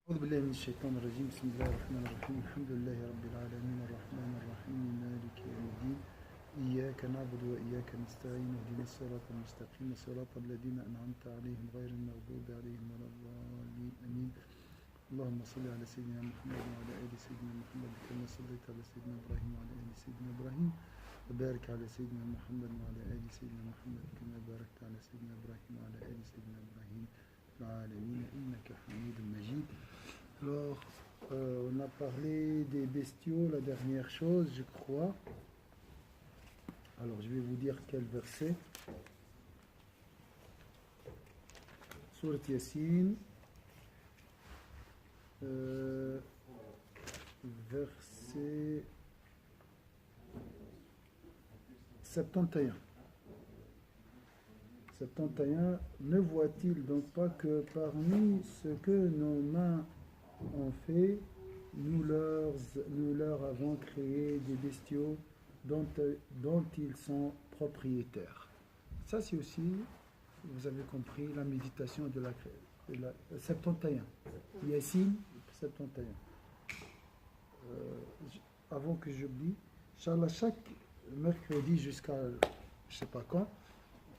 أعوذ بالله من الشيطان الرجيم بسم الله الرحمن الرحيم الحمد لله رب العالمين الرحمن الرحيم مالك يوم الدين إياك نعبد وإياك نستعين اهدنا الصراط المستقيم صراط الذين أنعمت عليهم غير المغضوب عليهم ولا الضالين آمين اللهم صل على سيدنا محمد وعلى آل سيدنا محمد كما صليت على سيدنا إبراهيم وعلى آل سيدنا إبراهيم وبارك على سيدنا محمد وعلى آل سيدنا محمد كما باركت على سيدنا إبراهيم وعلى آل سيدنا إبراهيم في العالمين إنك حميد مجيد. Alors, on a parlé des bestiaux, la dernière chose, je crois. Alors, je vais vous dire quel verset. Sourate Yassine, verset 71. 71. Ne voit-il donc pas que parmi ce que nos mains ont fait, nous leur avons créé des bestiaux dont ils sont propriétaires. Ça c'est aussi, vous avez compris, la méditation de la 71. Yassine 71. Avant que j'oublie, Inch'Allah, chaque mercredi jusqu'à je ne sais pas quand,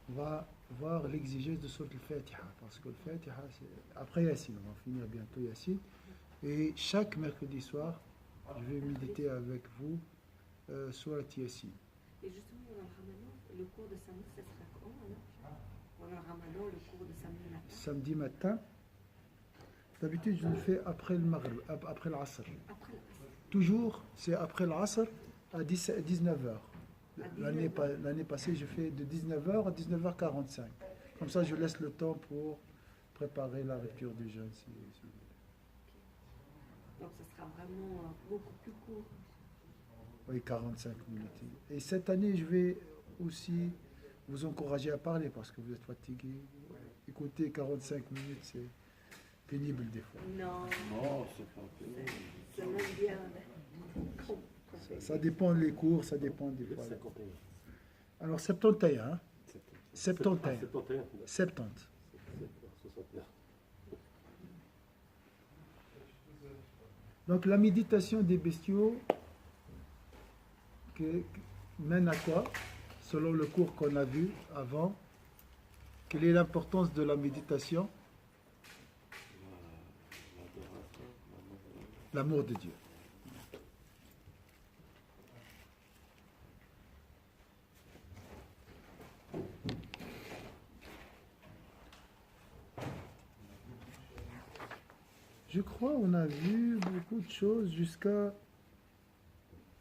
on va voir l'exigence de Sourate al-Fatiha, parce que le Fatiha, c'est après Yassine, on va finir bientôt Yassine. Et chaque mercredi soir, je vais méditer avec vous Sourate Yassine. Et justement, pendant le Ramadan, le cours de samedi, ça sera quand alors? Pendant le Ramadan, le cours de samedi matin. Samedi matin, d'habitude je le fais après le Maghrib, après l'Asr. Toujours, c'est après l'Asr à 19h. L'année passée, je fais de 19h à 19h45. Comme ça, je laisse le temps pour préparer la rupture du jeûne. Donc, ce sera vraiment beaucoup plus court. Oui, 45 minutes. Et cette année, je vais aussi vous encourager à parler parce que vous êtes fatigué. Écoutez, 45 minutes, c'est pénible des fois. Non, c'est pas pénible. c'est même bien. Ça dépend des cours, ça dépend des fois. Alors 71, hein? 71. 70. Donc la méditation des bestiaux mène à quoi? Selon le cours qu'on a vu avant, quelle est l'importance de la méditation? L'amour de Dieu. Je crois qu'on a vu beaucoup de choses jusqu'à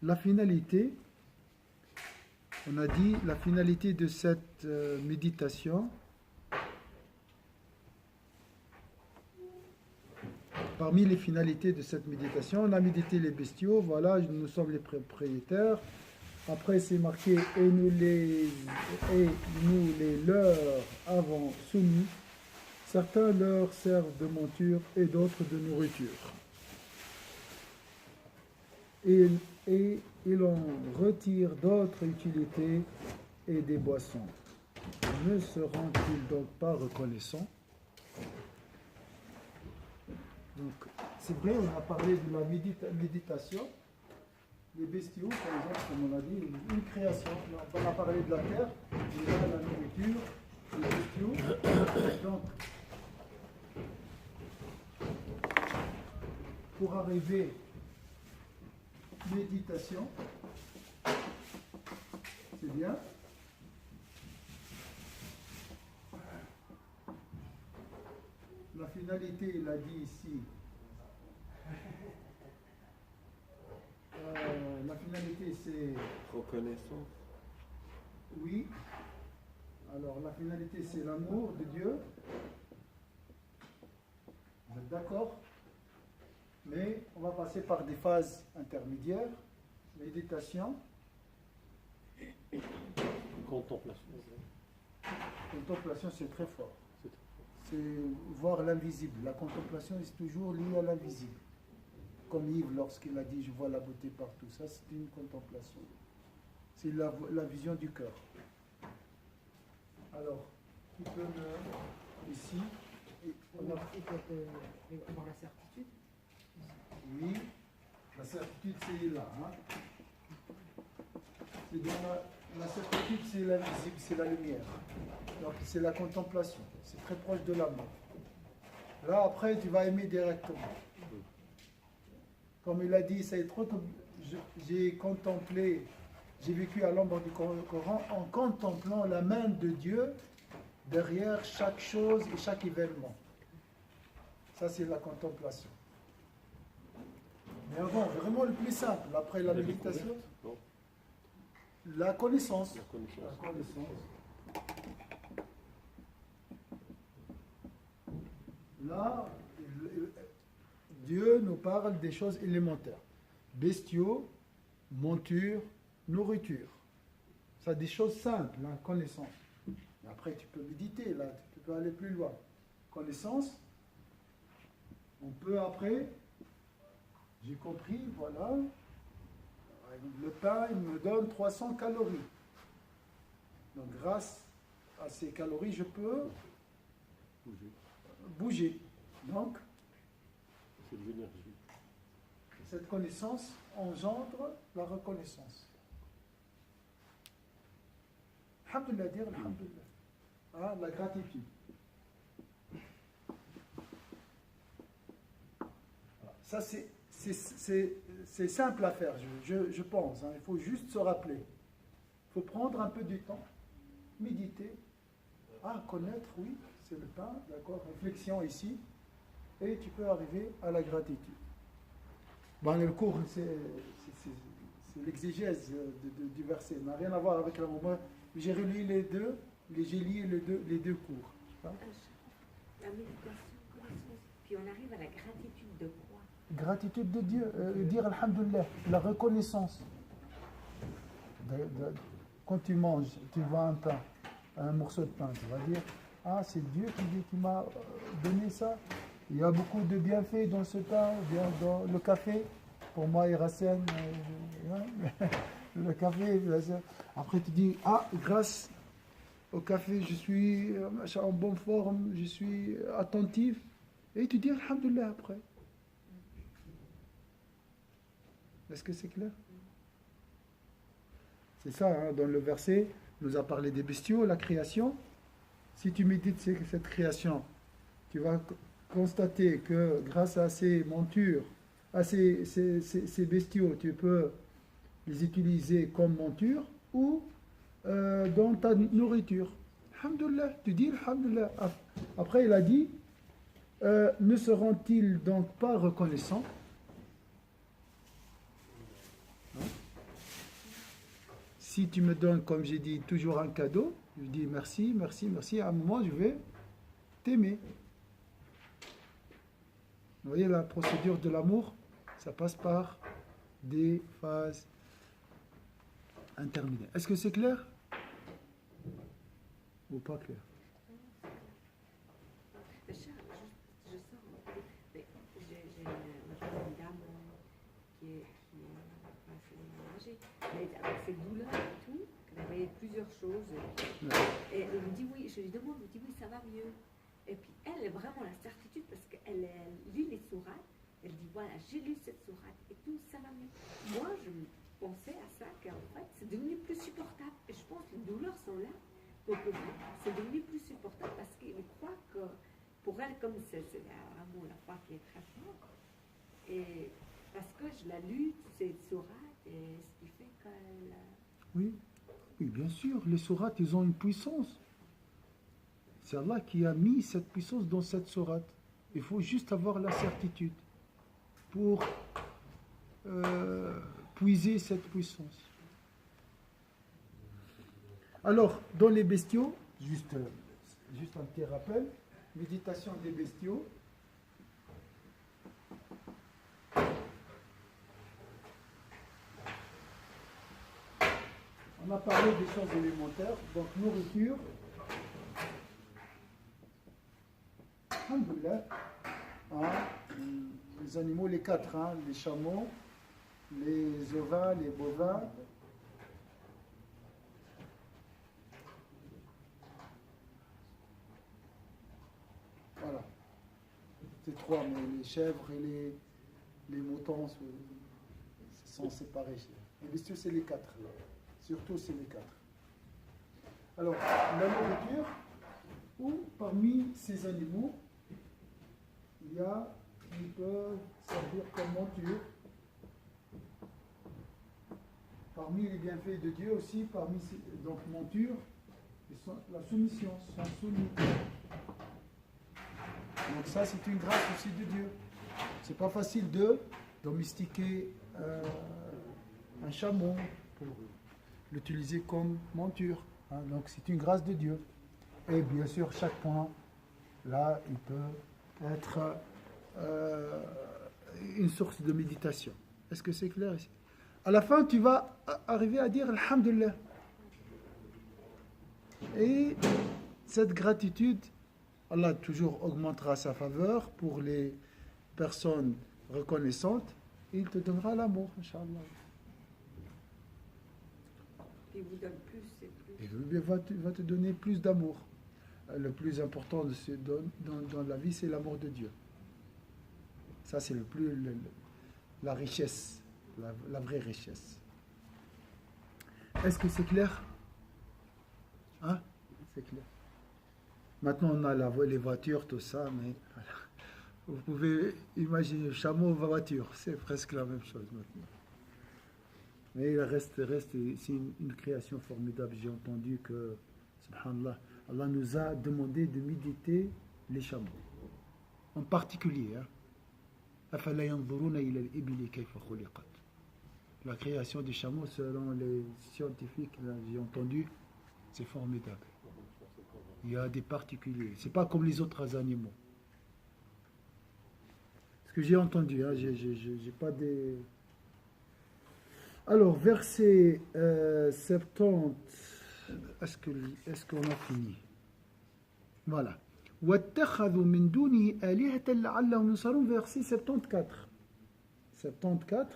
la finalité. On a dit la finalité de cette méditation. Parmi les finalités de cette méditation, on a médité les bestiaux. Voilà, nous sommes les propriétaires. Après, c'est marqué et nous les leur avons soumis. Certains leur servent de monture et d'autres de nourriture. Et il en retire d'autres utilités et des boissons. Ne seront-ils donc pas reconnaissants? Donc, c'est vrai, on a parlé de la méditation. Les bestiaux, par exemple, comme on a dit, une création. On a parlé de la terre, déjà la nourriture, les bestiaux. Donc, pour arriver méditation, c'est bien. La finalité, il a dit ici. La finalité, c'est reconnaissance. Oui. Alors, la finalité, c'est l'amour de Dieu. Vous êtes d'accord? Mais on va passer par des phases intermédiaires. Méditation. Contemplation. Contemplation, c'est très fort. C'est voir l'invisible. La contemplation est toujours liée à l'invisible. Comme Yves, lorsqu'il a dit « Je vois la beauté partout », ça c'est une contemplation. C'est la vision du cœur. Alors, qui peut ici, Il faut avoir la certitude. certitude, c'est là. Hein. C'est dans la certitude, c'est l'invisible, c'est la lumière. Donc c'est la contemplation. C'est très proche de l'amour. Là, après, tu vas aimer directement. Comme il a dit, j'ai contemplé, j'ai vécu à l'ombre du Coran en contemplant la main de Dieu derrière chaque chose et chaque événement. Ça, c'est la contemplation. Mais bon, vraiment le plus simple, après la méditation, la connaissance. La connaissance. Là, Dieu nous parle des choses élémentaires. Bestiaux, monture, nourriture. Ça, des choses simples, la connaissance. Mais après, tu peux méditer, là, tu peux aller plus loin. Connaissance, on peut après, j'ai compris, voilà, le pain, il me donne 300 calories. Donc, grâce à ces calories, je peux bouger. Donc, c'est de l'énergie. Cette connaissance engendre la reconnaissance. Alhamdulillah, dire alhamdulillah. Ah, la gratitude. Ça, c'est simple à faire, je pense. Hein. Il faut juste se rappeler. Il faut prendre un peu du temps, méditer. Ah, connaître, oui, c'est le pain, d'accord. Réflexion ici. Et tu peux arriver à la gratitude. Bon, le cours, c'est l'exégèse du verset. Ça n'a rien à voir avec la moment. J'ai relu les deux, j'ai lu les deux cours. La méditation, puis on arrive à la gratitude de quoi? Gratitude de Dieu, dire Alhamdulillah, la reconnaissance. Quand tu manges, tu vois un pain, un morceau de pain, tu vas dire, ah, c'est Dieu qui m'a donné ça. Il y a beaucoup de bienfaits dans ce pain, bien dans le café. Pour moi, Iracène, le café. Après, tu dis, ah, grâce au café, je suis en bonne forme, je suis attentif. Et tu dis Alhamdulillah après. Est-ce que c'est clair? C'est ça, hein, dans le verset, il nous a parlé des bestiaux, la création. Si tu médites cette création, tu vas constater que grâce à ces montures, à ces bestiaux, tu peux les utiliser comme monture ou dans ta nourriture. Alhamdulillah, tu dis Alhamdulillah. Après, il a dit, ne seront-ils donc pas reconnaissants? Si tu me donnes, comme j'ai dit, toujours un cadeau, je dis merci, merci, merci, à un moment je vais t'aimer. Vous voyez la procédure de l'amour, ça passe par des phases interminées. Est-ce que c'est clair ou pas clair? Je sors un peu, mais j'ai une dame qui est assez âgée, mais avec ses douleurs et tout, elle avait plusieurs choses. Et elle me dit oui, je lui demande, elle me dit oui, ça va mieux. Et puis elle a vraiment la certitude parce qu'elle lit les sourates, elle dit voilà, j'ai lu cette sourate et tout, ça va mieux. Moi, je pensais à ça, qu'en fait, c'est devenu plus supportable. Et je pense que les douleurs sont là. Donc, c'est devenu plus supportable parce qu'elle croit que, pour elle, comme c'est vraiment la foi qui est très forte, et parce que je la lu, ces sourates, et ce qui fait qu'elle... Oui, oui, bien sûr, les sourates, ils ont une puissance. C'est Allah qui a mis cette puissance dans cette sourate. Il faut juste avoir la certitude pour puiser cette puissance. Alors, dans les bestiaux, juste un petit rappel, méditation des bestiaux. On a parlé des choses élémentaires, donc nourriture. Alhamdulillah, hein, les animaux, les quatre, hein, les chameaux, les ovins, les bovins. Voilà. C'est trois, mais les chèvres et les moutons, sont séparés. Les bestiaux, c'est les 4. Surtout, c'est les 4. Alors, la nourriture, ou parmi ces animaux, ils peuvent servir comme monture. Parmi les bienfaits de Dieu aussi, donc monture, la soumission, sont soumis. Donc ça, c'est une grâce aussi de Dieu. C'est pas facile de domestiquer un chameau pour l'utiliser comme monture. Hein. Donc c'est une grâce de Dieu. Et bien sûr, chaque point, là, il peut être une source de méditation. Est-ce que c'est clair ici? À la fin, tu vas arriver à dire Alhamdulillah. Et cette gratitude, Allah toujours augmentera sa faveur pour les personnes reconnaissantes. Il te donnera l'amour, Inch'Allah. Il vous donne plus et plus. Il va te donner plus d'amour. Le plus important dans la vie, c'est l'amour de Dieu. Ça, c'est la richesse, la vraie richesse. Est-ce que c'est clair? Hein? C'est clair. Maintenant, on a les voitures, tout ça, mais voilà. Vous pouvez imaginer chameau, voiture, c'est presque la même chose maintenant. Mais il reste c'est une création formidable. J'ai entendu que, subhanallah, Allah nous a demandé de méditer les chameaux. En particulier, la création des chameaux, selon les scientifiques, j'ai entendu, c'est formidable. Il y a des particuliers. C'est pas comme les autres animaux. Ce que j'ai entendu, j'ai pas des... Alors, verset 70, est-ce qu'on a fini? Voilà. وَاتَّخَذُوا مِن دُونِهِ آلِهَةً لَعَلَّهُمْ يُنصَرُونَ, verset 74. 74.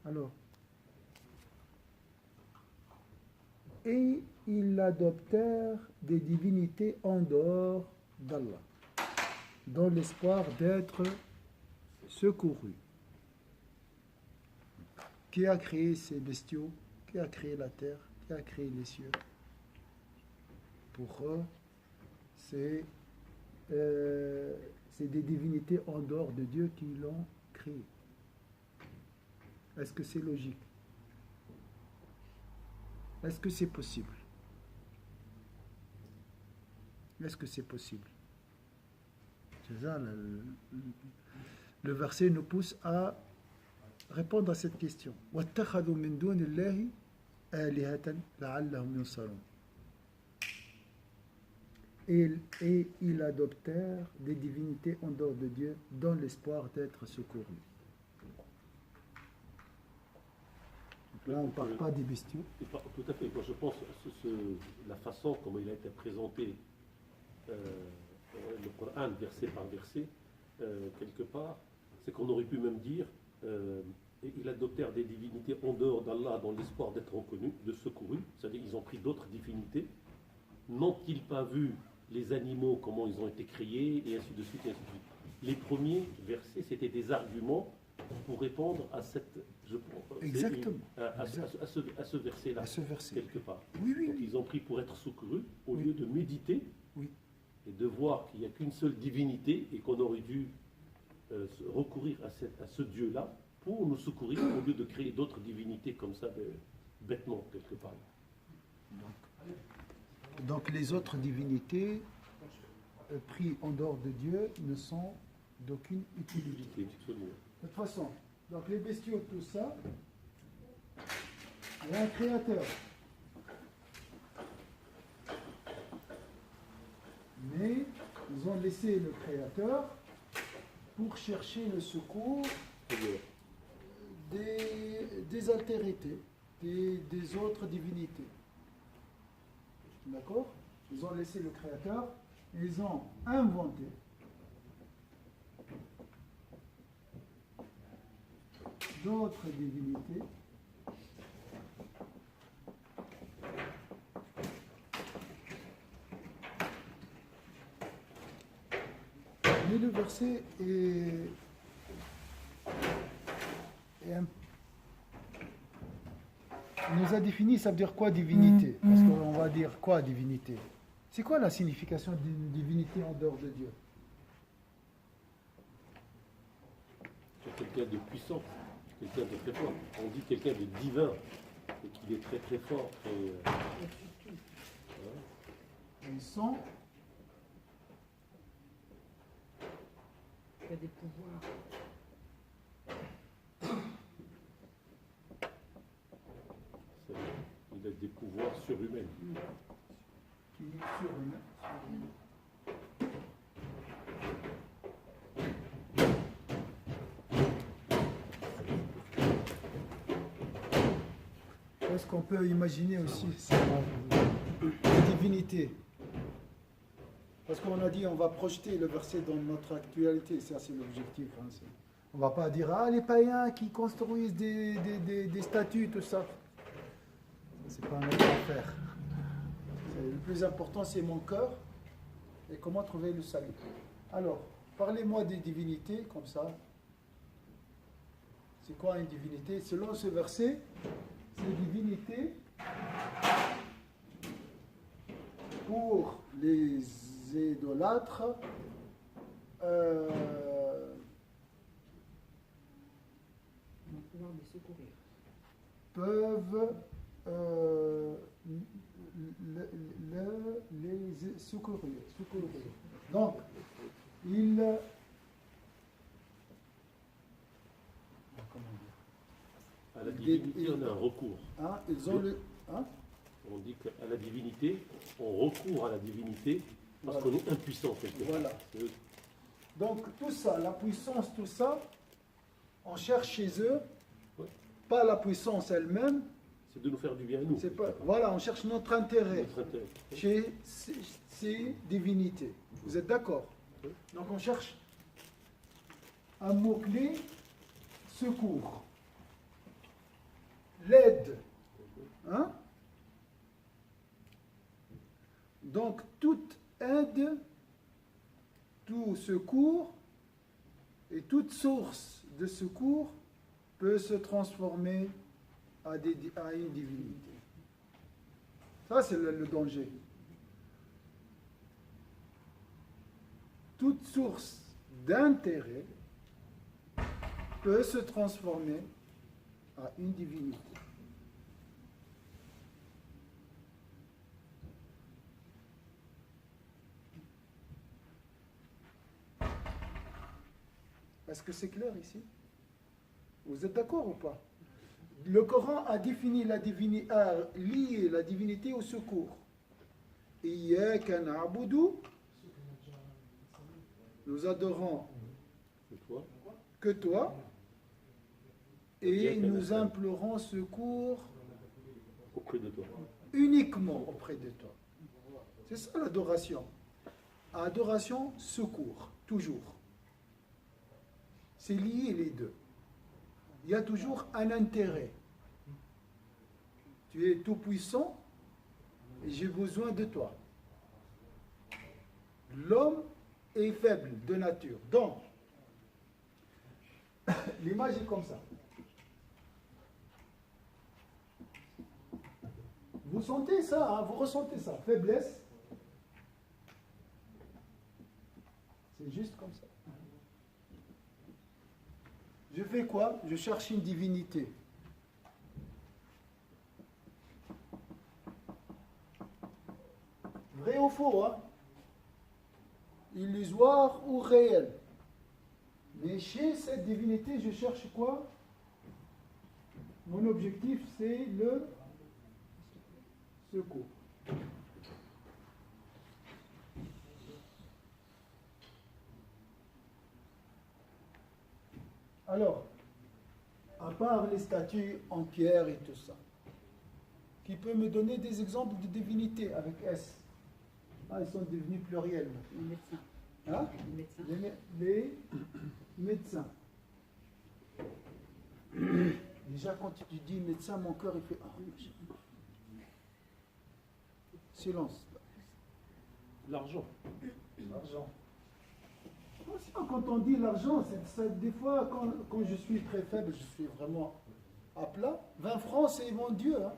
Alors, et ils adoptèrent des divinités en dehors d'Allah, dans l'espoir d'être secourus. Qui a créé ces bestiaux? Qui a créé la terre? Qui a créé les cieux? Pour eux, c'est des divinités en dehors de Dieu qui l'ont créé. Est-ce que c'est logique? Est-ce que c'est possible? Est-ce que c'est possible? C'est ça, le verset nous pousse à répondre à cette question. وَاتَّخَذُوا مِن دُونِ اللَّهِ آلِهَةً لَعَلَّهُمْ يُنصَرُونَ. Et ils adoptèrent des divinités en dehors de Dieu dans l'espoir d'être secourus. Là, on ne parle pas des bestiaux. Tout à fait. Moi, je pense que la façon comment il a été présenté le Coran, verset par verset, quelque part, c'est qu'on aurait pu même dire ils adoptèrent des divinités en dehors d'Allah dans l'espoir d'être reconnus, de secourus. C'est-à-dire qu'ils ont pris d'autres divinités. N'ont-ils pas vu les animaux, comment ils ont été créés, et ainsi de suite, et ainsi de suite. Les premiers versets, c'était des arguments pour répondre à cette... Exactement. À ce verset-là, quelque part. Oui, oui. Donc ils ont pris pour être secourus, au lieu de méditer, et de voir qu'il n'y a qu'une seule divinité, et qu'on aurait dû recourir à ce Dieu-là, pour nous secourir, au lieu de créer d'autres divinités comme ça, bêtement, quelque part. Donc les autres divinités prises en dehors de Dieu ne sont d'aucune utilité. De toute façon, donc les bestiaux, tout ça, il y a un créateur. Mais ils ont laissé le créateur pour chercher le secours des altérités, des autres divinités. D'accord? Ils ont laissé le créateur et ils ont inventé d'autres divinités Mais le verset est il nous a défini, ça veut dire quoi divinité? Parce qu'on va dire quoi divinité? C'est quoi la signification d'une divinité en dehors de Dieu? C'est quelqu'un de puissant, quelqu'un de très fort. On dit quelqu'un de divin, et qu'il est très très fort. Puissant, Il y a des pouvoirs. Il a des pouvoirs surhumains. qui est surhumain. Est-ce qu'on peut imaginer aussi la divinité? Parce qu'on a dit on va projeter le verset dans notre actualité, ça c'est l'objectif. Hein, on ne va pas dire ah les païens qui construisent des statues, tout ça. C'est pas notre affaire. Le plus important c'est mon cœur et comment trouver le salut. Alors, parlez-moi des divinités comme ça. C'est quoi une divinité? Selon ce verset, c'est divinité pour les idolâtres Pouvoir de secourir. peuvent les secourir. Donc, ils comment dire? À la divinité, on a un recours. Hein, ils ont le hein? On dit qu'à la divinité, on recourt à la divinité parce Voilà. qu'on est impuissant quelque part. Voilà. Donc tout ça, la puissance, tout ça, on cherche chez eux, Ouais. pas la puissance elle-même, C'est de nous faire du bien à nous. c'est pas, voilà, on cherche notre intérêt Notre intérêt. chez ces divinités. Vous êtes d'accord? Oui. Donc on cherche un mot-clé, secours, l'aide. Hein? Donc toute aide, tout secours et toute source de secours peut se transformer à une divinité. Ça, c'est le danger. Toute source d'intérêt peut se transformer à une divinité. Est-ce que c'est clair ici? Vous êtes d'accord ou pas? Le Coran a défini a lié la divinité au secours. Iyyaka na'budu, nous adorons Et toi, que toi et Iyyaka nous nasta'in. implorons secours auprès de toi. uniquement auprès de toi. C'est ça l'adoration. Adoration, secours, toujours. C'est lié les deux. Il y a toujours un intérêt. Tu es tout puissant et j'ai besoin de toi. L'homme est faible de nature. Donc, l'image est comme ça. Vous sentez ça, hein, vous ressentez ça. Faiblesse. C'est juste comme ça. Je fais quoi? Je cherche une divinité. Vrai ou faux, hein? Illusoire ou réel. Mais chez cette divinité, je cherche quoi? Mon objectif, c'est le secours. Alors, à part les statues en pierre et tout ça, qui peut me donner des exemples de divinités avec S? Ah, ils sont devenus pluriels. Les médecins. Hein? Les médecins. Les médecins. Déjà, quand tu dis médecin, mon cœur, il fait... Oh, silence. L'argent. L'argent. Attention, quand on dit l'argent, des fois, quand je suis très faible, je suis vraiment à plat, 20 francs, c'est mon Dieu. Hein.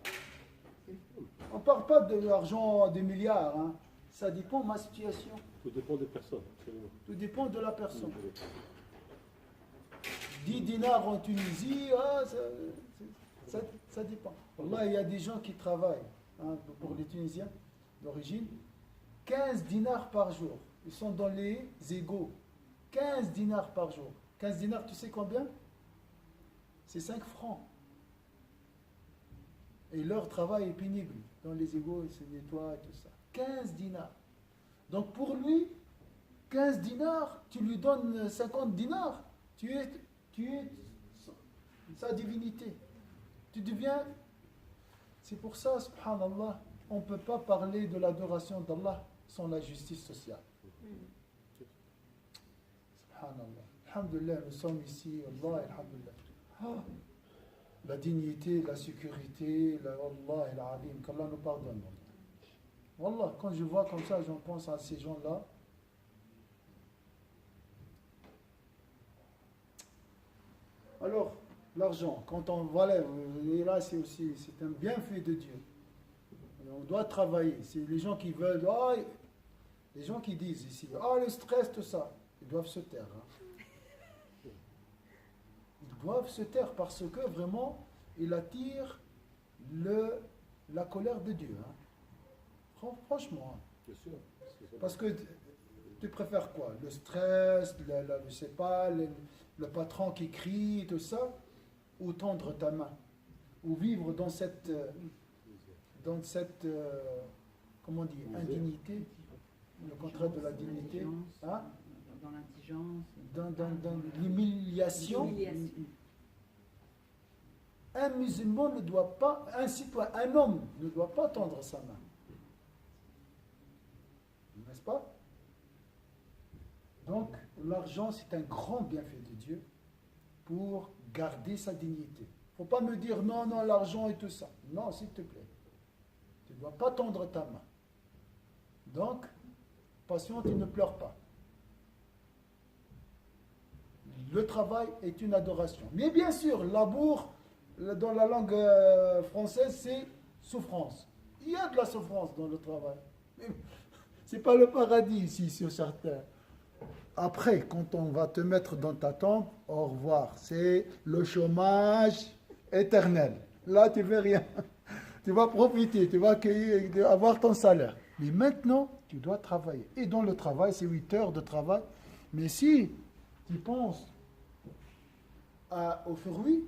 On ne parle pas de l'argent des milliards. Hein. Ça dépend de ma situation. Tout dépend des personnes, absolument. Tout dépend de la personne. 10 dinars en Tunisie, ça dépend. Là, il y a des gens qui travaillent, hein, pour les Tunisiens d'origine, 15 dinars par jour. Ils sont dans les égaux. 15 dinars par jour. 15 dinars, tu sais combien? C'est 5 francs. Et leur travail est pénible. Dans les égaux, ils se nettoient et tout ça. 15 dinars. Donc pour lui, 15 dinars, tu lui donnes 50 dinars, tu es sa divinité. Tu deviens... C'est pour ça, subhanallah, on ne peut pas parler de l'adoration d'Allah sans la justice sociale. Subhanallah. Alhamdulillah, nous sommes ici, Allah, alhamdulillah. La dignité, la sécurité, Allah et l'azim, qu'Allah nous pardonne. Wallah, quand je vois comme ça, j'en pense à ces gens-là. Alors, l'argent, quand on voilà, et là c'est un bienfait de Dieu. On doit travailler. C'est les gens qui veulent, les gens qui disent ici, le stress, tout ça, ils doivent se taire. Hein. Ils doivent se taire parce que vraiment, il attire la colère de Dieu. Hein. Franchement. Bien sûr. Parce que tu préfères quoi? Le stress, je sais pas, le patron qui crie, tout ça, ou tendre ta main, ou vivre dans cette comment on dit, indignité, le contraire de la dignité, hein? Dans l'indigence, dans l'humiliation. Un musulman ne doit pas, un homme ne doit pas tendre sa main. N'est-ce pas? Donc, l'argent, c'est un grand bienfait de Dieu pour garder sa dignité. Il ne faut pas me dire non, l'argent et tout ça. Non, s'il te plaît. Tu ne dois pas tendre ta main. Donc, patiente et ne pleure pas. Le travail est une adoration. Mais bien sûr, labour, dans la langue française, c'est souffrance. Il y a de la souffrance dans le travail. Ce n'est pas le paradis ici, sur certains. Après, quand on va te mettre dans ta tombe, au revoir. C'est le chômage éternel. Là, tu ne fais rien. Tu vas profiter, tu vas avoir ton salaire. Mais maintenant, tu dois travailler. Et dans le travail, c'est 8 heures de travail. Mais si tu penses aux fruits,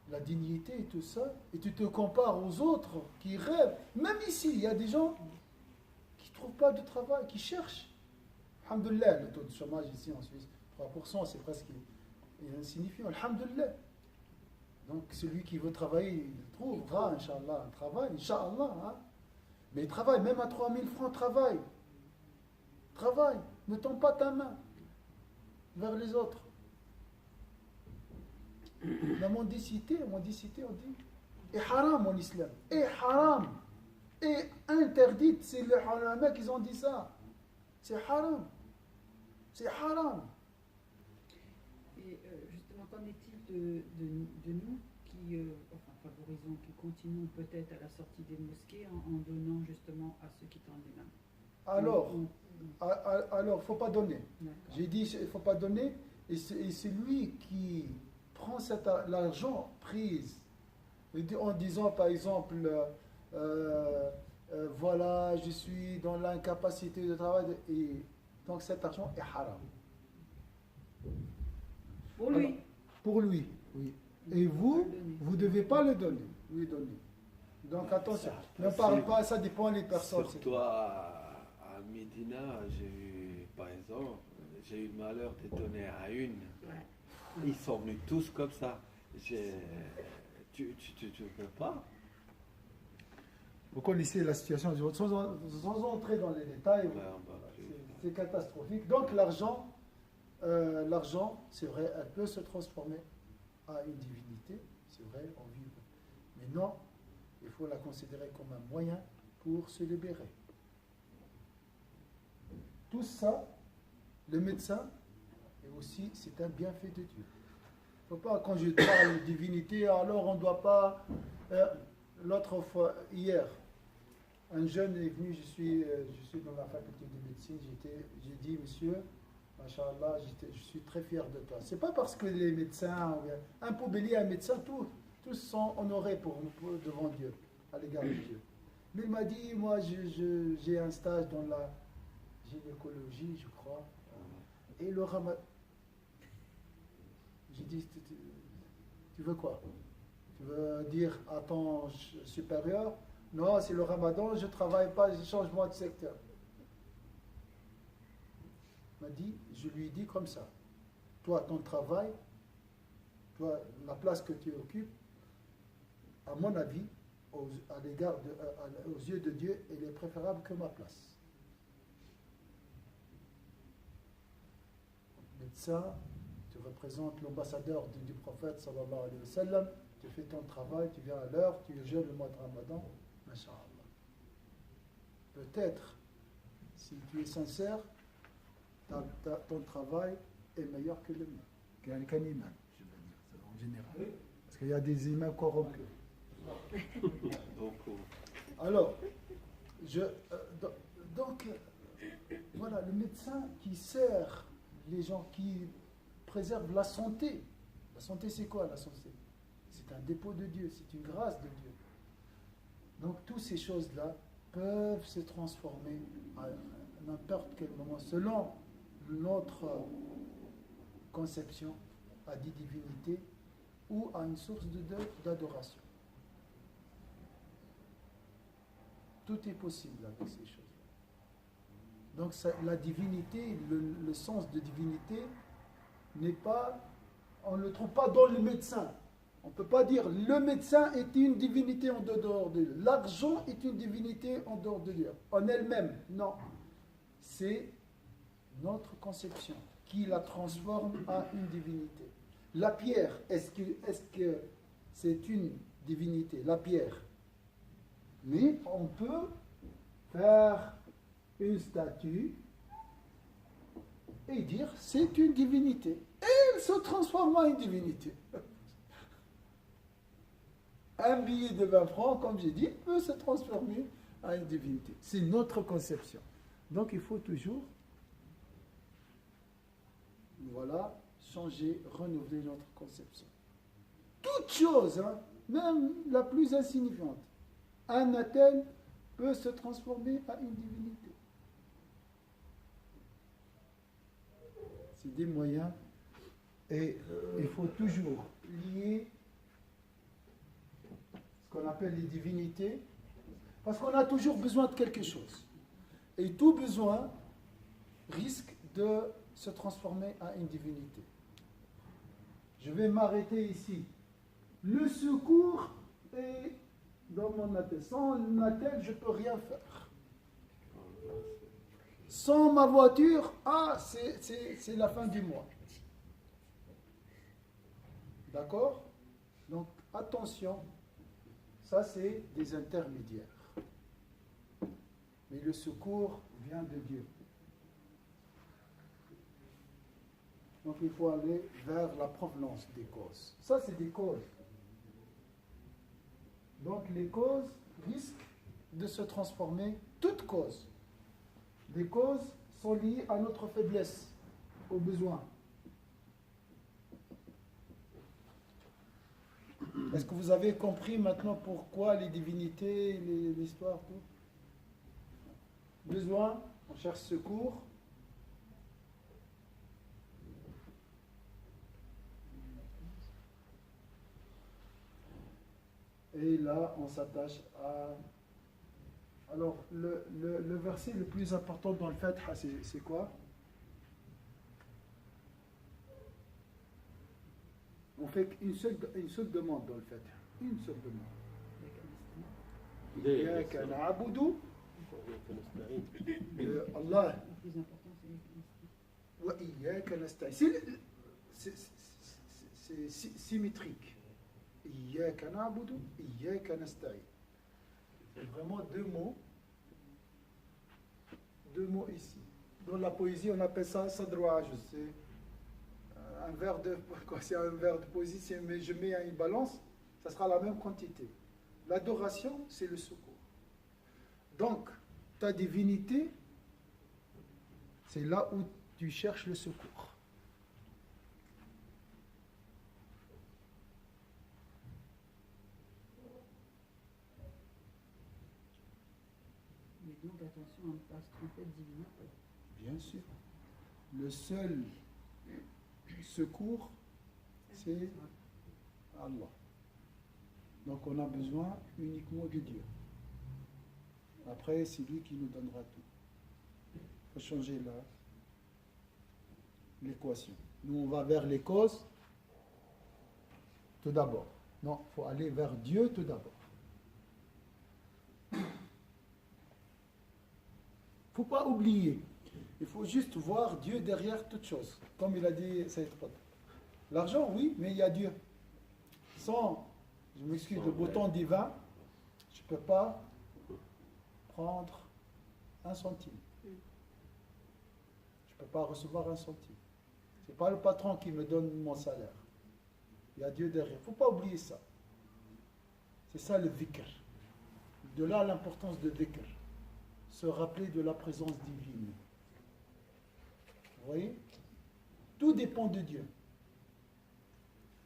la dignité et tout ça, et tu te compares aux autres qui rêvent, même ici, il y a des gens qui ne trouvent pas de travail, qui cherchent. Alhamdulillah, le taux de chômage ici en Suisse, 3%, c'est presque insignifiant. Alhamdulillah. Donc celui qui veut travailler, il trouvera, Inch'Allah, un travail, Inch'Allah. Hein. Mais il travaille, même à 3000 francs, travaille. Travaille, ne tends pas ta main vers les autres. La mendicité, on dit, est haram en islam. Est haram. Est interdite, c'est les haramais qui ont dit ça. C'est haram. C'est haram. Et justement, qu'en est-il de nous qui favorisons, qui continuons peut-être à la sortie des mosquées en donnant justement à ceux qui tendent les mains? Alors, il ne faut pas donner. D'accord. J'ai dit, il ne faut pas donner. Et c'est lui qui prend l'argent prise en disant, par exemple, voilà, je suis dans l'incapacité de travail. Et donc cet argent est haram. Pour lui. Alors, pour lui, oui. Et vous ne devez pas le donner. Lui donner. Donc attention, ne parle pas, ça dépend des personnes. Surtout à Médina, par exemple, j'ai eu le malheur de donner à une. Ouais. Ils sont venus tous comme ça. Tu ne peux pas. Vous connaissez la situation, sans entrer dans les détails, c'est catastrophique. Donc l'argent, c'est vrai, elle peut se transformer à une divinité, c'est vrai, en vivre. Mais non, il faut la considérer comme un moyen pour se libérer. Tout ça, le médecin, aussi, c'est un bienfait de Dieu. Il ne faut pas, quand je parle de divinité, alors on ne doit pas... l'autre fois, hier, un jeune est venu, je suis dans la faculté de médecine, j'ai dit, monsieur, Masha'Allah, je suis très fier de toi. C'est pas parce que les médecins, un poubellier, un médecin, tous sont honorés devant Dieu, à l'égard de Dieu. Mais il m'a dit, moi j'ai un stage dans la gynécologie, je crois, et le ramadan. J'ai dit, tu veux quoi? Tu veux dire à ton supérieur, non, c'est le ramadan, je ne travaille pas, je change moi de secteur. Il m'a dit, je lui ai dit comme ça, toi, ton travail, toi, la place que tu occupes, à mon avis, aux yeux de Dieu, elle est préférable que ma place. Médecin, tu représentes l'ambassadeur du prophète, sallallahu alayhi wa sallam, tu fais ton travail, tu viens à l'heure, tu jeûnes le mois de Ramadan, masha'Allah. Peut-être, si tu es sincère, ton travail est meilleur que le mien, qu'un imam, je veux dire, en général. Parce qu'il y a des imams corrompus. Alors, voilà, le médecin qui sert les gens, qui préserve la santé. La santé, c'est quoi la santé? C'est un dépôt de Dieu, c'est une grâce de Dieu. Donc, toutes ces choses-là peuvent se transformer à n'importe quel moment, selon notre conception, à des divinités ou à une source d'adoration. Tout est possible avec ces choses-là. Donc la divinité, le sens de divinité n'est pas, on ne le trouve pas dans le médecin. On ne peut pas dire le médecin est une divinité en dehors de Dieu. L'argent est une divinité en dehors de Dieu. En elle-même, non. C'est notre conception qui la transforme en une divinité. La pierre, est-ce que c'est une divinité? La pierre. Mais on peut faire une statue et dire c'est une divinité. Et elle se transforme en une divinité. Un billet de 20 francs, comme j'ai dit, peut se transformer en une divinité. C'est notre conception. Donc il faut toujours, voilà, changer, renouveler notre conception. Toute chose, hein, même la plus insignifiante, un attel peut se transformer en une divinité. C'est des moyens et il faut toujours lier ce qu'on appelle les divinités parce qu'on a toujours besoin de quelque chose. Et tout besoin risque de se transformer en une divinité. Je vais m'arrêter ici. Le secours est dans mon attel. Sans l'attel, je ne peux rien faire. Sans ma voiture, c'est la fin du mois. D'accord? Donc, attention, ça c'est des intermédiaires. Mais le secours vient de Dieu. Donc, il faut aller vers la provenance des causes. Ça, c'est des causes. Donc les causes risquent de se transformer, toutes causes. Les causes sont liées à notre faiblesse, aux besoins. Est-ce que vous avez compris maintenant pourquoi les divinités, l'histoire, tout? Besoin, on cherche secours. Et là, on s'attache à... Alors, le verset le plus important dans le Fatiha, c'est quoi? On fait une seule demande dans le Fatiha. Une seule demande. Iyyaka na'budu. Allah. Le plus important, c'est Wa iyyaka nasta'in. C'est symétrique. Iyyaka na'budu, iyyaka nasta'in. C'est vraiment deux mots ici. Dans la poésie, on appelle ça sadroa, je sais. un verre de, quand c'est un verre de poésie, mais je mets à une balance, ça sera la même quantité. L'adoration, c'est le secours. Donc, ta divinité, c'est là où tu cherches le secours. Mais donc attention à ne pas se tromper de divinité. Bien sûr. Le seul secours, c'est Allah. Donc on a besoin uniquement de Dieu. Après, c'est lui qui nous donnera tout. Il faut changer l'équation. Nous, on va vers les causes tout d'abord. Non, il faut aller vers Dieu tout d'abord. Il ne faut pas oublier. Il faut juste voir Dieu derrière toute chose. Comme il a dit Saïd Qutb. L'argent, oui, mais il y a Dieu. Sans, je m'excuse, le bouton divin, je ne peux pas prendre un centime. Je ne peux pas recevoir un centime. Ce n'est pas le patron qui me donne mon salaire. Il y a Dieu derrière. Il ne faut pas oublier ça. C'est ça le dhikr. De là l'importance de dhikr. Se rappeler de la présence divine. Vous voyez? Tout dépend de Dieu.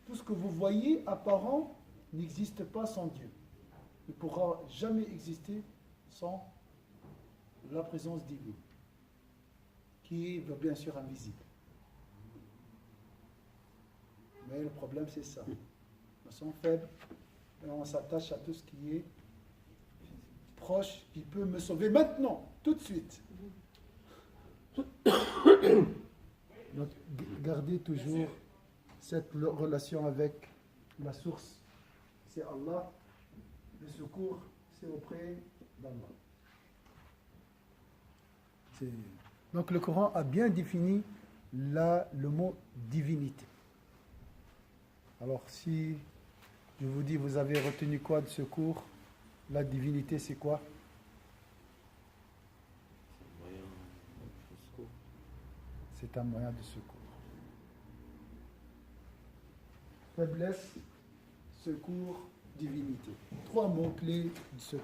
Tout ce que vous voyez apparent n'existe pas sans Dieu. Il ne pourra jamais exister sans la présence divine, qui est bien sûr invisible. Mais le problème, c'est ça. Nous sommes faibles et on s'attache à tout ce qui est proche, qui peut me sauver maintenant, tout de suite. Donc, gardez toujours cette relation avec la source. C'est Allah. Le secours, c'est auprès d'Allah. Donc, le Coran a bien défini le mot divinité. Alors, si je vous dis, vous avez retenu quoi de ce cours? La divinité, c'est quoi? C'est un moyen de secours. Faiblesse, secours, divinité. 3 mots-clés du secours.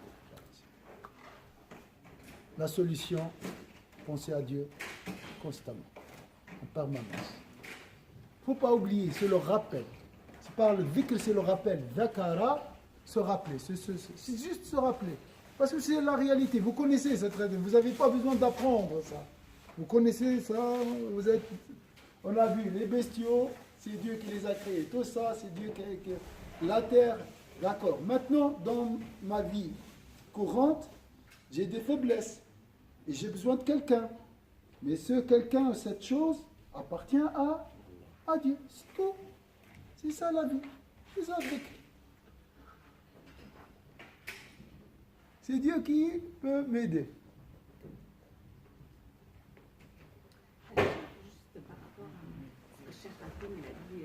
La solution, pensez à Dieu constamment, en permanence. Il ne faut pas oublier, c'est le rappel. C'est par le dhikr, c'est le rappel. Dhakara, se rappeler. C'est juste se rappeler. Parce que c'est la réalité. Vous connaissez cette réalité. Vous n'avez pas besoin d'apprendre ça. Vous connaissez ça. On a vu les bestiaux, c'est Dieu qui les a créés. Tout ça, c'est Dieu qui a créé. La terre, d'accord. Maintenant, dans ma vie courante, j'ai des faiblesses. Et j'ai besoin de quelqu'un. Mais ce quelqu'un, cette chose, appartient à Dieu. C'est tout. C'est ça la vie. C'est ça le dhikr. C'est Dieu qui peut m'aider. Juste par rapport à ce que Cheikh Hakim, il a dit,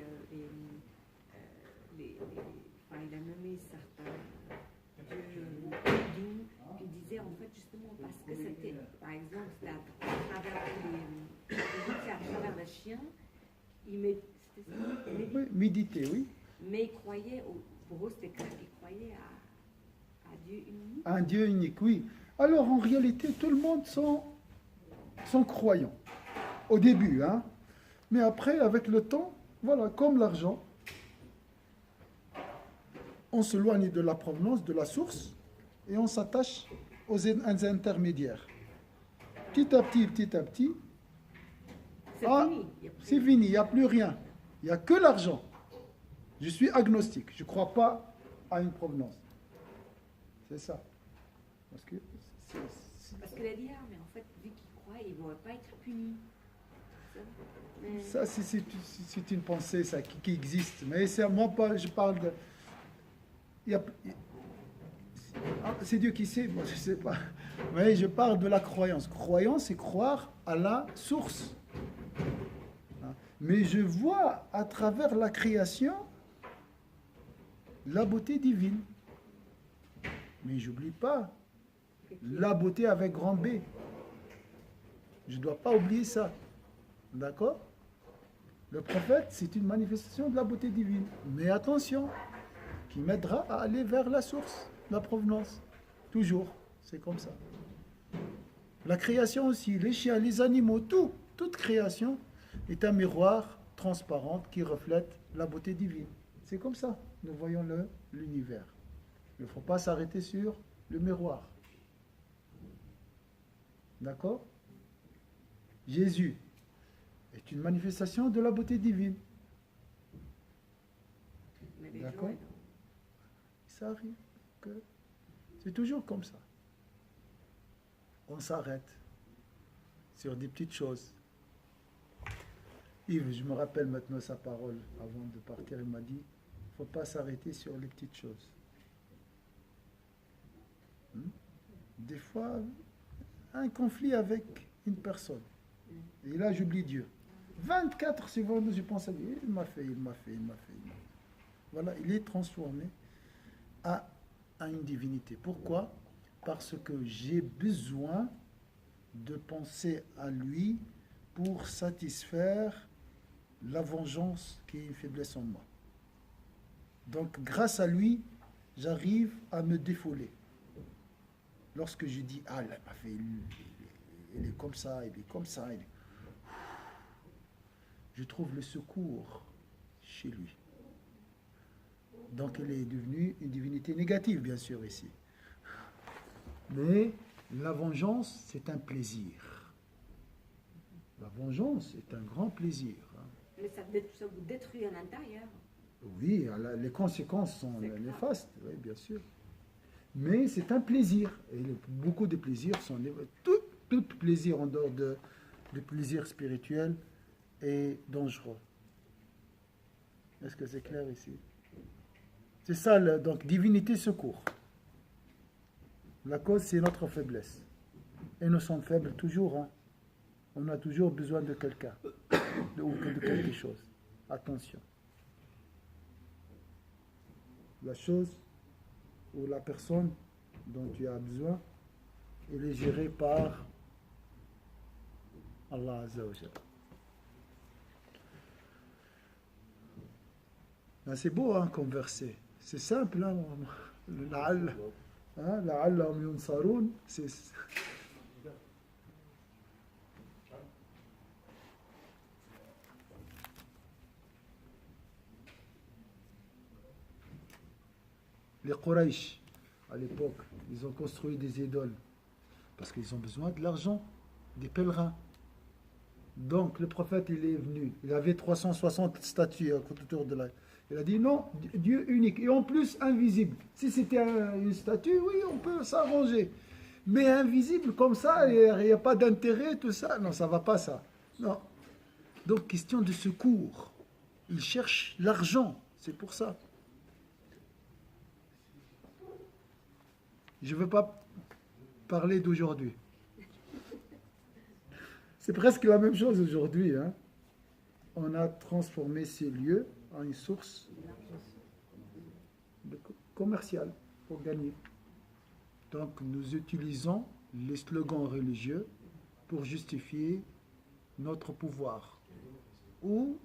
enfin, il a nommé certains dieux hindous, puis il disait en fait justement parce que c'était, par exemple, c'était à travers le chien, il méditer, oui. Mais il croyait, pour eux c'était clair qu'il croyait à Dieu unique. Un Dieu unique, oui. Alors en réalité, tout le monde sont croyants. Au début, hein. Mais après, avec le temps, voilà, comme l'argent, on s'éloigne de la provenance, de la source, et on s'attache aux intermédiaires. Petit à petit, c'est fini, il n'y a plus rien. Il n'y a que l'argent. Je suis agnostique, je ne crois pas à une provenance. C'est ça. Parce que qu'il a dit, mais en fait, vu qu'il croit, il ne va pas être puni. Ça, c'est une pensée ça, qui existe. Mais moi, je parle de... c'est Dieu qui sait, moi je ne sais pas. Mais je parle de la croyance. Croyance, c'est croire à la source. Mais je vois à travers la création la beauté divine. Mais j'oublie pas la beauté avec grand B. Je ne dois pas oublier ça. D'accord? Le prophète, c'est une manifestation de la beauté divine. Mais attention, qui m'aidera à aller vers la source, la provenance. Toujours, c'est comme ça. La création aussi, les chiens, les animaux, toute création est un miroir transparent qui reflète la beauté divine. C'est comme ça, nous voyons l'univers. Il ne faut pas s'arrêter sur le miroir. D'accord? Jésus est une manifestation de la beauté divine. D'accord? Ça arrive que c'est toujours comme ça. On s'arrête sur des petites choses. Yves, je me rappelle maintenant sa parole avant de partir, il m'a dit, il ne faut pas s'arrêter sur les petites choses. Des fois, un conflit avec une personne. Et là, j'oublie Dieu. 24 secondes, je pense à lui. Il m'a fait. Voilà, il est transformé à une divinité. Pourquoi? Parce que j'ai besoin de penser à lui pour satisfaire la vengeance qui est une faiblesse en moi. Donc, grâce à lui, j'arrive à me défouler. Lorsque je dis, ah, là, il est comme ça, il est comme ça, je trouve le secours chez lui. Donc, il est devenu une divinité négative, bien sûr, ici. Mais la vengeance, c'est un plaisir. La vengeance est un grand plaisir. Mais ça vous détruit à l'intérieur. Oui, les conséquences sont néfastes, oui, bien sûr. Mais c'est un plaisir. Et beaucoup de plaisirs sont... Tout plaisir en dehors du plaisir spirituel est dangereux. Est-ce que c'est clair ici? C'est ça, donc, divinité secours. La cause, c'est notre faiblesse. Et nous sommes faibles toujours. Hein. On a toujours besoin de quelqu'un ou de quelque chose. Attention. La chose ou la personne dont tu as besoin, elle est gérée par Allah Azza wa Jalla. C'est beau hein, comme verset. C'est simple. Hein, لعلهم ينصرون, c'est les Quraysh à l'époque, ils ont construit des idoles parce qu'ils ont besoin de l'argent, des pèlerins. Donc le prophète il est venu, il avait 360 statues autour de la... Il a dit non, Dieu unique et en plus invisible. Si c'était une statue, oui, on peut s'arranger. Mais invisible comme ça, il n'y a pas d'intérêt, tout ça. Non, ça ne va pas ça. Non. Donc, question de secours. Il cherche l'argent, c'est pour ça. Je ne veux pas parler d'aujourd'hui. C'est presque la même chose aujourd'hui. Hein. On a transformé ces lieux en une source commerciale pour gagner. Donc nous utilisons les slogans religieux pour justifier notre pouvoir ou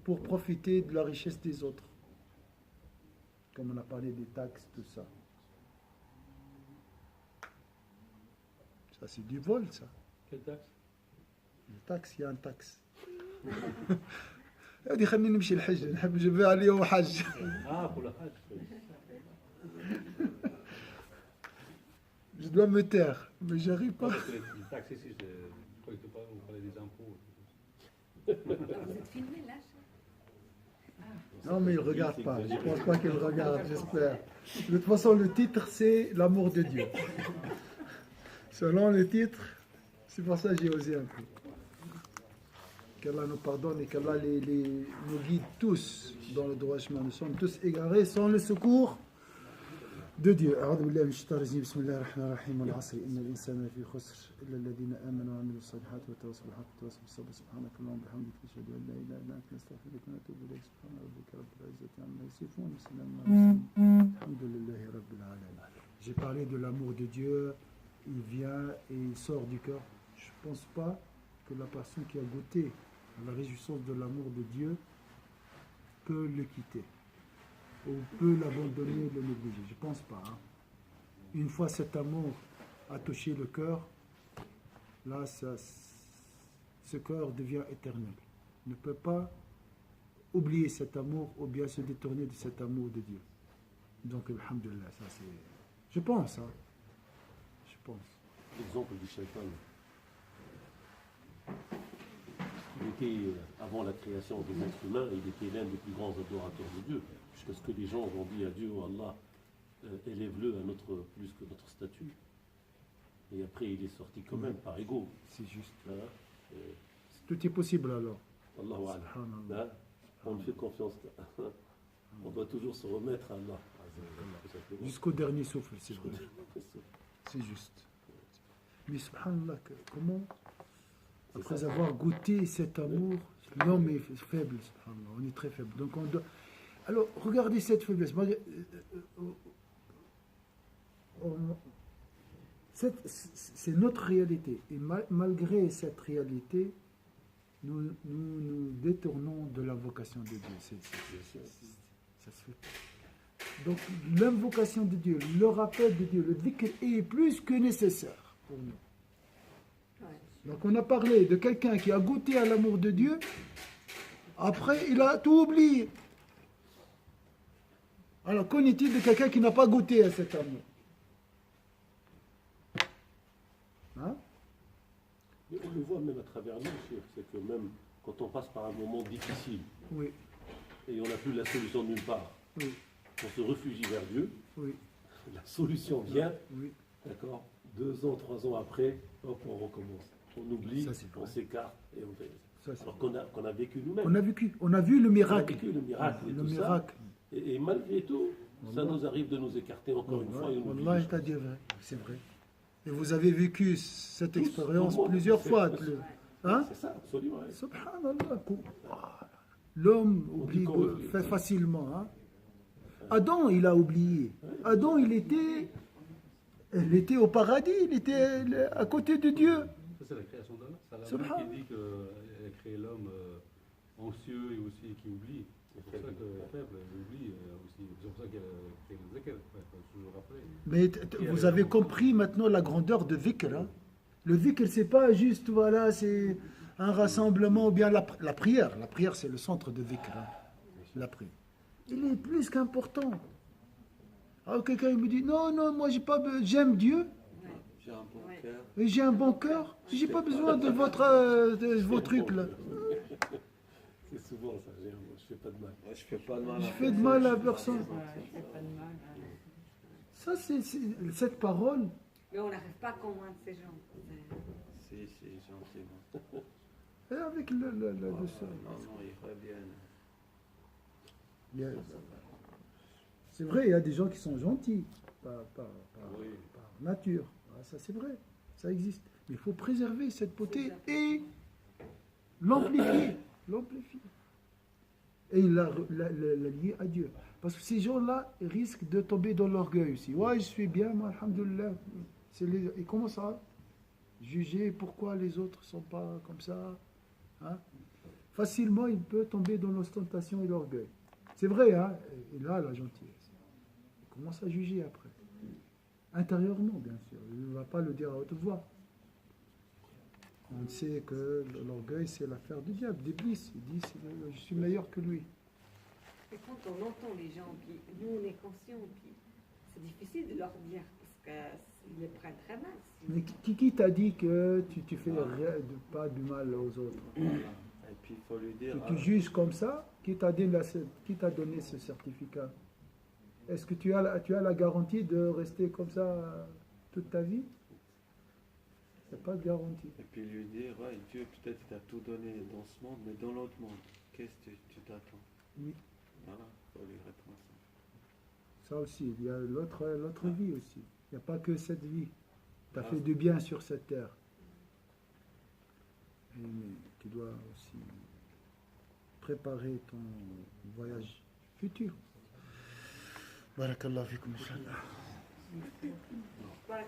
pour profiter de la richesse des autres. Comme on a parlé des taxes, tout ça. Ça c'est du vol, ça. Quelle taxe? Le taxe, il y a un taxe. هذه خليني نمشي الحج نحب نجيب عليه حج pour le hajj. Je dois me taire, mais j'arrive pas. Les taxes ici, je crois que vous parlez des impôts. Vous êtes filmé là? Non, mais il ne regarde pas. Je ne pense pas qu'il regarde, j'espère. De toute façon, le titre, c'est l'amour de Dieu. Selon le titre, c'est pour ça que j'ai osé un peu. Qu'Allah nous pardonne et qu'Allah nous guide tous dans le droit chemin. Nous sommes tous égarés sans le secours de Dieu. أعوذ بالله من الشيطان الرجيم بسم الله الرحمن الرحيم والعصر إن الإنسان لفي خسر إلا الذين آمنوا وعملوا الصالحات وتواصوا بالحق وتواصوا بالصبر سبحانك اللهم وبحمدك نشهد أن لا إله إلا أنت نستغفرك ونتوب إليك سبحان ربك رب العزة عما يصفون وسلام على المرسلين الحمد لله رب العالمين. J'ai parlé de l'amour de Dieu, il vient et il sort du cœur. Je ne pense pas que la personne qui a goûté à la réjouissance de l'amour de Dieu peut le quitter ou peut l'abandonner, le négliger. Je ne pense pas. Hein. Une fois cet amour a touché le cœur, là, ce cœur devient éternel. Il ne peut pas oublier cet amour ou bien se détourner de cet amour de Dieu. Donc, alhamdoulilah, ça c'est... Je pense, hein. Je pense. L'exemple du shaitan. Il était, avant la création des êtres humains, il était l'un des plus grands adorateurs de Dieu. Jusqu'à ce que les gens ont dit à Dieu, oh Allah, élève-le à plus que notre statut. Et après, il est sorti quand même par ego. C'est juste. Hein. Tout est possible alors. Allahu A'lam. Subhanallah. Hein. On ne fait confiance. On doit toujours se remettre à Allah. Jusqu'au dernier souffle, c'est vrai. C'est juste. Mais subhanallah, comment, après avoir goûté cet amour, l'homme est faible, subhanallah, on est très faible. Donc on doit... Alors, regardez cette faiblesse. C'est notre réalité. Et malgré cette réalité, nous détournons de l'invocation de Dieu. Ça se fait pas. Donc l'invocation de Dieu, le rappel de Dieu, le dhikr est plus que nécessaire pour nous. Donc on a parlé de quelqu'un qui a goûté à l'amour de Dieu, après il a tout oublié. Alors qu'en est-il de quelqu'un qui n'a pas goûté à cet amour? Hein? Mais on le voit même à travers nous, c'est que même quand on passe par un moment difficile, Oui, et on n'a plus la solution de nulle part, oui, on se réfugie vers Dieu, oui, la solution vient, oui. d'accord, 2 ans, 3 ans après, hop, on recommence. On oublie, Ça, c'est vrai. on s'écarte, et on fait. Ça, c'est Alors qu'on a vécu nous-mêmes. On a vu le On a miracle. vécu le miracle et Le tout miracle. ça. Et malgré tout, ça Wallah. nous arrive de nous écarter encore une fois et on oublie. Wallah, les choses. c'est vrai, c'est vrai. Et vous avez vécu cette Tous, expérience tout le monde. plusieurs fois. C'est- Hein? C'est ça, absolument. ouais. Subhanallah. L'homme On oublie dit qu'on oublie. fait facilement. Hein? Adam, il a oublié. Adam, il était au paradis, il était à côté de Dieu. Ça, c'est la création d'Allah. C'est Allah Subhanallah. qui dit qu'il a créé l'homme anxieux et aussi qui oublie. C'est pour ça que faible, il oublie aussi. C'est pour ça qu'il a créé le zakar. Il faut toujours rappeler. Mais vous avez compris maintenant la grandeur de dhikr. Hein? Le dhikr, c'est pas juste, voilà, c'est un rassemblement ou bien la prière. La prière, c'est le centre de dhikr. Hein? La prière. Il est plus qu'important. Alors quelqu'un il me dit, non, moi j'aime Dieu, J'ai un bon cœur. et j'ai un bon cœur, j'ai pas besoin de vos trucs là. C'est souvent ça, je fais pas de mal. Moi, je fais pas de mal. Je fais de mal à personne. C'est pas de mal. Ça, c'est cette parole. Mais on n'arrive pas à convaincre ces gens. Si, gentiment. Et avec le Non, sang. il revient. Il y a- C'est vrai, il y a des gens qui sont gentils par nature. Ah, ça, c'est vrai, ça existe. Mais il faut préserver cette beauté et l'amplifier. Et la lier à Dieu. Parce que ces gens-là risquent de tomber dans l'orgueil aussi. Ouais, je suis bien, moi, alhamdoulilah. Ils commencent à juger pourquoi les autres ne sont pas comme ça. Hein? Facilement, il peut tomber dans l'ostentation et l'orgueil. C'est vrai, hein? Et là, la gentillesse. Il commence à juger après. Intérieurement, bien sûr. Il ne va pas le dire à haute voix. On sait que l'orgueil, c'est l'affaire du diable, d'Iblis. Il dit, je suis meilleur que lui. Et quand on entend les gens, puis nous on est conscients, puis c'est difficile de leur dire parce qu'ils les prennent très mal. Mais qui t'a dit que tu fais pas du mal aux autres? Et puis il faut lui dire. Que tu juges comme ça? Qui t'a donné ce certificat? Est-ce que tu as la garantie de rester comme ça toute ta vie? Il n'y a pas de garantie. Et puis lui dire, ouais, Dieu peut-être t'a tout donné dans ce monde, mais dans l'autre monde, qu'est-ce que tu t'attends? Oui. Voilà, il faut lui répondre ça. Ça aussi, il y a l'autre vie aussi. Il n'y a pas que cette vie. Tu as fait du bien sur cette terre. Mais tu dois aussi préparer ton voyage futur. Barakallahu fikum, inshallah. Voilà.